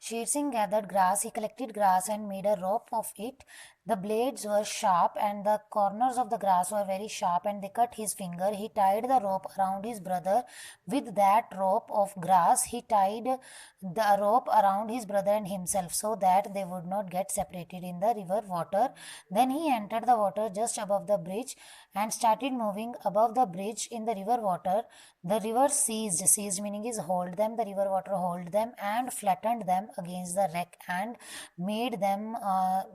Sher Singh gathered grass. He collected grass and made a rope of it. The blades were sharp and the corners of the grass were very sharp, and they cut his finger. He tied the rope around his brother. With that rope of grass, he tied the rope around his brother and himself so that they would not get separated in the river water. Then he entered the water just above the bridge and started moving above the bridge in the river water. The river ceased meaning is hold them. The river water hold them and flattened them against the wreck and made them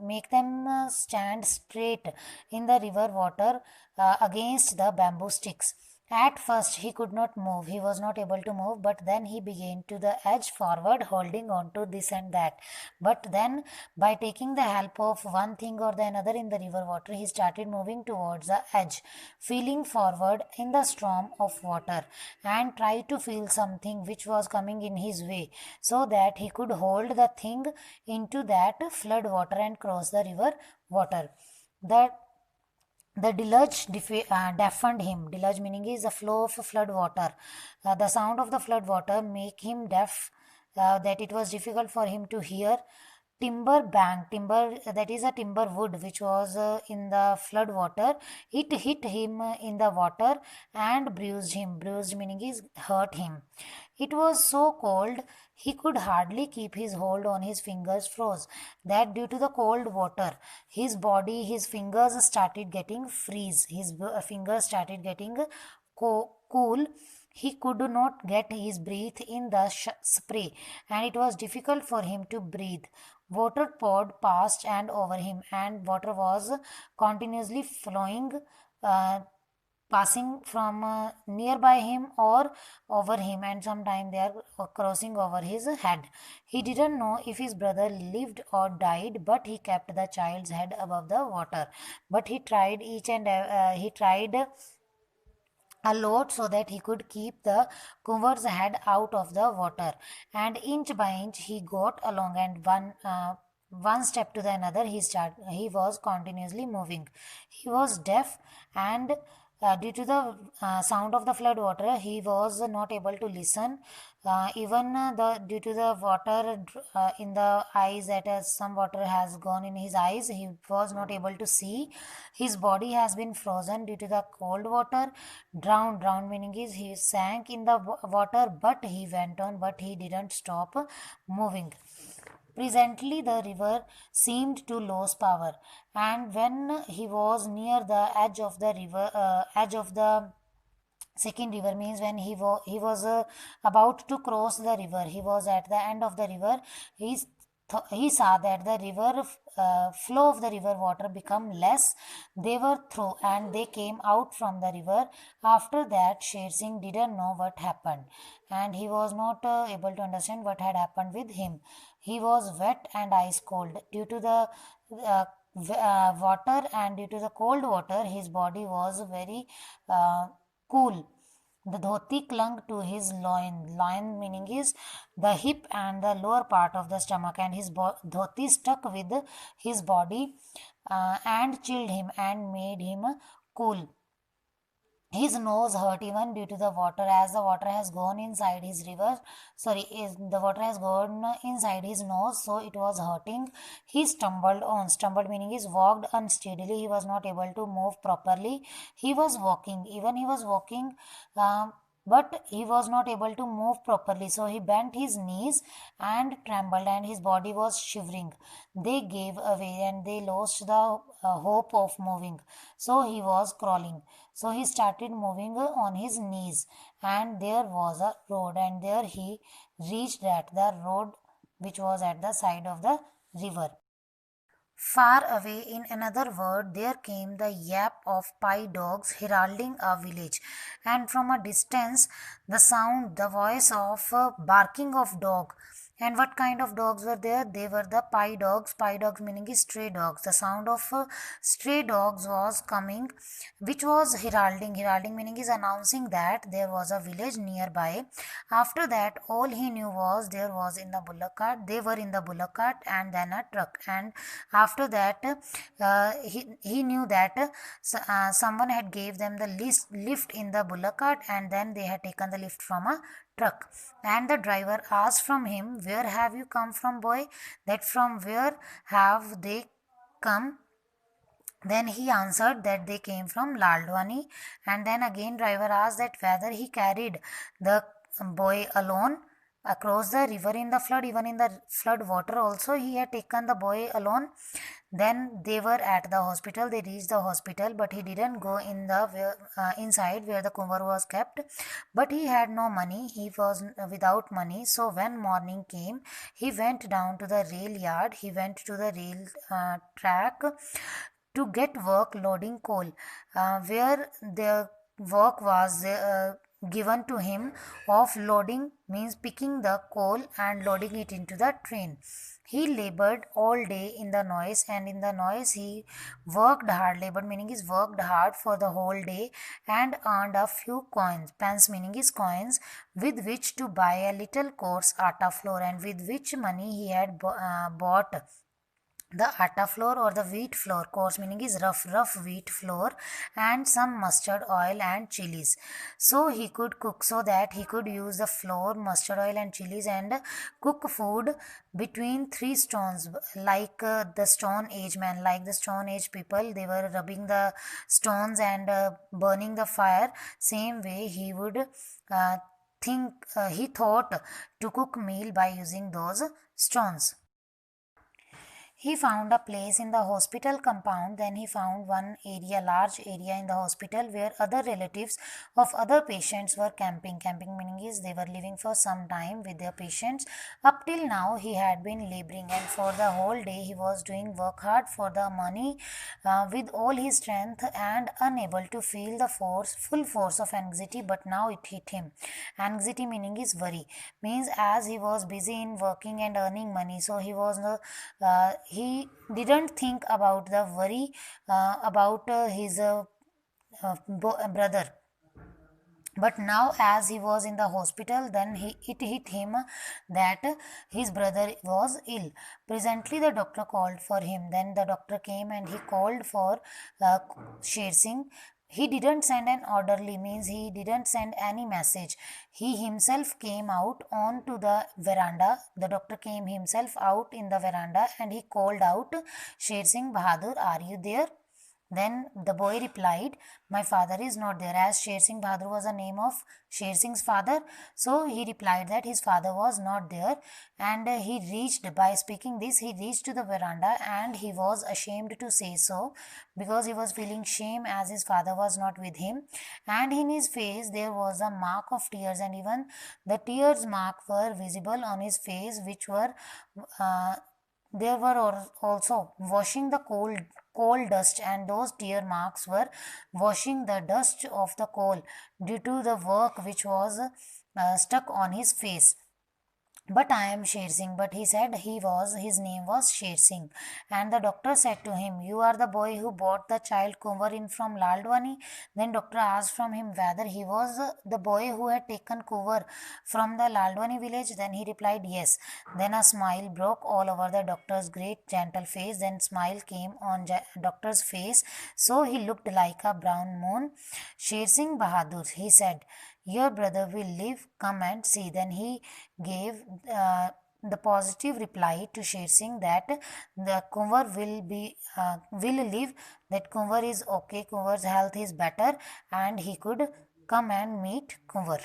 make them stand straight in the river water against the bamboo sticks. At first he could not move, he was not able to move, but then he began to the edge forward, holding on to this and that. But then, by taking the help of one thing or the another in the river water, he started moving towards the edge, feeling forward in the storm of water, and tried to feel something which was coming in his way, so that he could hold the thing into that flood water and cross the river water. The the deluge deafened him. Deluge meaning is the flow of flood water. The sound of the flood water make him deaf, that it was difficult for him to hear. Timber bank, timber, that is a timber wood which was in the flood water. It hit him in the water and bruised him. Bruised meaning is hurt him. It was so cold he could hardly keep his hold on his fingers froze. That due to the cold water, his body, his fingers started getting freeze. His fingers started getting cool. He could not get his breath in the spray, and it was difficult for him to breathe. Water poured past and over him, and water was continuously flowing, uh, passing from nearby him or over him, and sometime they are crossing over his head. He didn't know if his brother lived or died, but he kept the child's head above the water. But he tried he tried a lot so that he could keep the Kunvar's head out of the water. And inch by inch he got along, and one step to the another he was continuously moving. He was deaf, and due to the sound of the flood water, he was not able to listen. Even the due to the water in the eyes, that some water has gone in his eyes, he was not able to see. His body has been frozen due to the cold water. Drowned meaning is he sank in the water, but he went on, but he didn't stop moving. Presently, the river seemed to lose power, and when he was near the edge of the second river, means when he was about to cross the river, he was at the end of the river. He saw that the river flow of the river water become less. They were through and they came out from the river. After that, Sher Singh didn't know what happened, and he was not able to understand what had happened with him. He was wet and ice cold due to the water, and due to the cold water his body was very cool. The dhoti clung to his loin. Loin meaning is the hip and the lower part of the stomach, and his dhoti stuck with his body and chilled him and made him cool. His nose hurt even due to the water, as the water has gone inside his river. Sorry, the water has gone inside his nose, so it was hurting. He stumbled on. Stumbled meaning is walked unsteadily. He was not able to move properly. He was walking. Even he was walking. But he was not able to move properly, so he bent his knees and trembled, and his body was shivering. They gave away and they lost the hope of moving, so he was crawling. So he started moving on his knees, and there was a road, and there he reached at the road which was at the side of the river. Far away, in another word, there came the yap of pie dogs heralding a village, and from a distance, the voice of barking of dog. And what kind of dogs were there? They were the pie dogs. Pie dogs meaning is stray dogs. The sound of stray dogs was coming, which was heralding. Heralding meaning is announcing that there was a village nearby. After that, all he knew was there was in the bullock cart. They were in the bullock cart and then a truck. And after that, he knew that someone had gave them the lift in the bullock cart, and then they had taken the lift from a truck. And the driver asked from him, "Where have you come from, boy?" That from where have they come? Then he answered that they came from Laldwani. And then again driver asked that whether he carried the boy alone across the river in the flood. Even in the flood water also he had taken the boy alone. Then they were at the hospital. They reached the hospital, but he didn't go in the inside where the Kumar was kept. But he had no money. He was without money. So when morning came, he went down to the rail yard. He went to the rail track to get work loading coal, where the work was given to him of loading, means picking the coal and loading it into the train. He labored all day in the noise, and in the noise he worked hard. Labored meaning is worked hard for the whole day, and earned a few coins. Pence meaning is coins, with which to buy a little coarse atta flour, and with which money he had bought the atta flour or the wheat flour. Coarse meaning is rough wheat flour, and some mustard oil and chilies, so he could cook, so that he could use the flour, mustard oil and chilies and cook food between three stones, like the stone age man, like the stone age people, they were rubbing the stones and burning the fire. Same way he would he thought to cook meal by using those stones. He found a place in the hospital compound. Then he found one area, large area in the hospital, where other relatives of other patients were camping. Camping meaning is they were living for some time with their patients. Up till now he had been laboring, and for the whole day he was doing work hard for the money with all his strength, and unable to feel the full force of anxiety. But now it hit him. Anxiety meaning is worry, means as he was busy in working and earning money, so he didn't think about the worry about his brother. But now as he was in the hospital, then it hit him that his brother was ill. Presently the doctor called for him. Then the doctor came and he called for Sher Singh. He didn't send an orderly, means he didn't send any message. He himself came out onto the veranda. The doctor came himself out in the veranda, and he called out, "Sher Singh Bahadur, are you there?" Then the boy replied, "My father is not there." As Sher Singh Bahadur was the name of Sher Singh's father, so he replied that his father was not there. And he reached, by speaking this, he reached to the veranda, and he was ashamed to say so, because he was feeling shame as his father was not with him. And in his face there was a mark of tears, and even the tears mark were visible on his face, which were there were also washing the coal dust, and those tear marks were washing the dust of the coal due to the work which was stuck on his face. "But I am Sher Singh." But he said his name was Sher Singh. And the doctor said to him, "You are the boy who brought the child Kunwar in from Laldwani?" Then doctor asked from him whether he was the boy who had taken Kunwar from the Laldwani village. Then he replied, "Yes." Then a smile broke all over the doctor's great gentle face. Then smile came on doctor's face, so he looked like a brown moon. "Sher Singh Bahadur," he said, "your brother will live. Come and see." Then he gave the positive reply to Sher Singh that the Kunwar will live, that Kunwar is okay, Kunwar's health is better, and he could come and meet Kunwar.